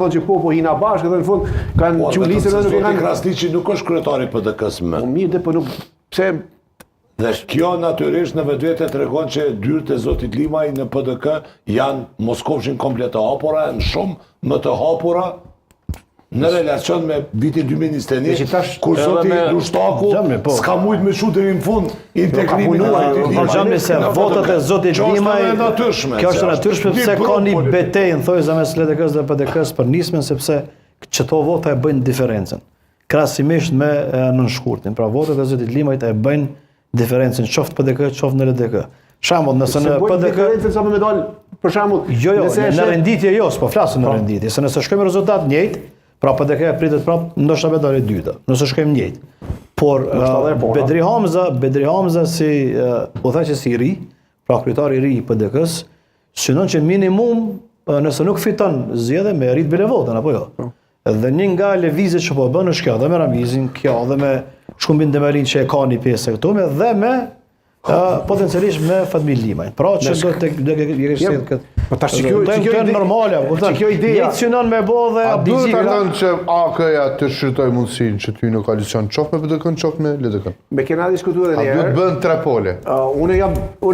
thonë që po hina bashkë dhe në fund kanë qullisën dhe nuk e kanë... Krasniqi nuk është kryetari PDK-s më. Mirë dhe për nuk... Pse... Dhe kjo natyrisht në vetvete tregon që dyrët e zotit Limaj në PDK janë Moskovshin komplet të hapura, në shumë më të hapura në relacion me vitin 2021, kur zoti Lushtaku s'ka mujt me shu deri në fund integrimin e Limaj. Se votat e zotit Limaj, kjo është natyrshme pse ka një betejë në thojza mes LDK-s dhe PDK-s për nismen, sepse çto vota e bëjnë diferencën. Krahasimisht me nënshkurtin. Pra votat e zotit Limajt e bëjnë diferencën qoftë PDK, qoftë në LDK. Shembull, nëse në PDK diferencën sa më dal, për shembull, jo, në renditje jo, s'po flasim në renditje, se nëse shkojmë rezultat njëjtë, pra PDK e pritet prapë, ndoshta me dalë dyta. Nëse shkojmë njëjtë. Por Bedri Hamza si udhëheqës i ri, pra kryetari i ri i PDK-s, synon që minimum nëse nuk fiton zgjedhje me rrit bile votën apo jo. Dhe një nga lëvizjet që po bën është kjo, dhe me Ramizin, kjo dhe me Shkumbin Demelin që e ka një pjesë e këtu me, dhe me potencialisht me Fatmir Limaj. Pra që do të kërështet këtë... Do e këtë normale, jetë synon me bo dhe... A duhet të ndonë që AK-ja të shrytoj mundësin që ty në koalicion qof me PDK-n, qof me LDK-n? Me kena diskutu edhe njerë... A duhet bënë tre pole? Unë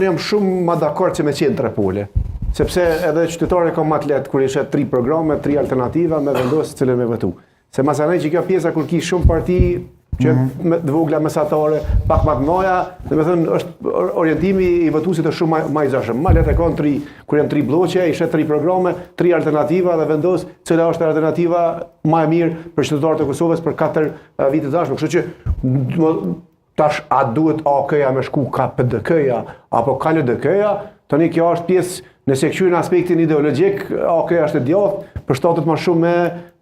jam shumë ma dakord që me qenë tre pole. Sepse edhe qytetarët ka më të lehtë kur ishe 3 programe, 3 alternativa me vendosë cilën me votu. Se masanaj që kjo pjesa kur ki shumë parti që të vogla mesatare, pak më të mëdha, domethënë është orientimi i votuesit është shumë më i zgjashëm. Ma lehtë kanë 3, kur janë 3 bloqe, ishe 3 programe, 3 alternativa dhe vendos cila është alternativa më e mirë për qytetarët e Kosovës për 4 vite të dashme. Kështu që tash a duhet AK-ja me shku ka PDK-ja apo ka LDK-ja, tani kjo është pjesë. Nëse këqyr në aspektin ideologjik, AK-ja është e djathtë, përshtatet më shumë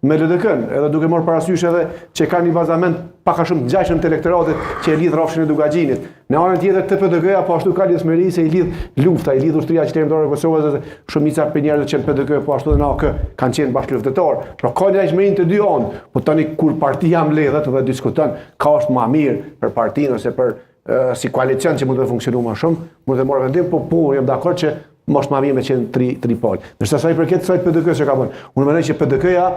me LDK-n, edhe duke marrë parasysh edhe që ka një bazament pak a shumë të gjashëm të elektoratit që e lidh rrafshin e Dugaxhinit. Në anën tjetër të PDK-ja po ashtu ka lidhshmëri se i lidh lufta, i lidh ushtria qytetarëve të Kosovës dhe shumica për njerëzit që në PDK po ashtu dhe në AK kanë qenë bashkëluftëtar. Pra ka lidhshmërinë të dy anë, po tani kur partia mbledhet dhe diskuton, ka është më mirë për partinë ose për si koalicion që mund të funksionojë më shumë, mund të marrë vendim, po jam dakord që mos më mirë me qenë 3 palë. Ndërsa sa i përket kësaj PDK-s që ka bën. Unë mendoj që PDK-ja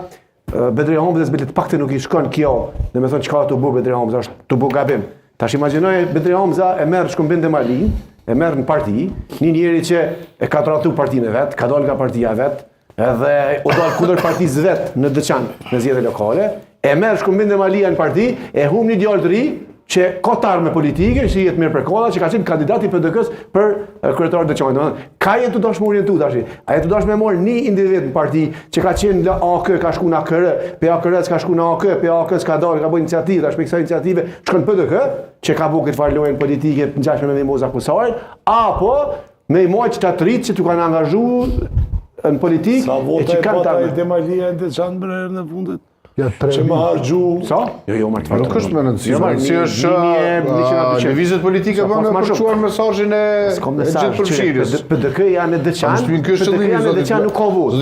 Bedri Hamza të paktë nuk i shkon kjo, domethënë çka të bëj Bedri Hamza është të bëj gabim. Tash imagjinoj Bedri Hamza e merr Shkumbin Demalin, e merr në parti, një njeri që e ka tratu partinë vet, ka dalë nga partia vet, edhe u dal kundër partisë vet në Deçan, në zgjedhje lokale, e merr Shkumbin Demalia në parti, e humb një djalë të ri që ka tarme politike, që jetë mirë për kolla, që ka qenë kandidat i PDK-s për kryetar të Deçanit. Ka jetë të dashur orientu tash. A jetë të dashur me marr një individ në parti që ka qenë në AK, ka shku në AKR, pe AKR-s ka shku në AK, pe AKS ka dalë, ka bërë iniciativë, tash me kësaj iniciative shkon në PDK, që ka bërë këtë farë lojën politike ngjashme me Mimoza Kusarin, apo me majtë të rritë që t'u kanë angazhuar në politikë. Sa vota e pata i Demalia në Deçan në fundet? Që më hargju... Sa? Jo, marrë të farë. Nuk është me nëndësi. Si është lëvizjet politike bënë në përquar mesazhin e gjithë përfshirjes. PDK janë në Deçan, PDK janë në Deçan nuk ka votë.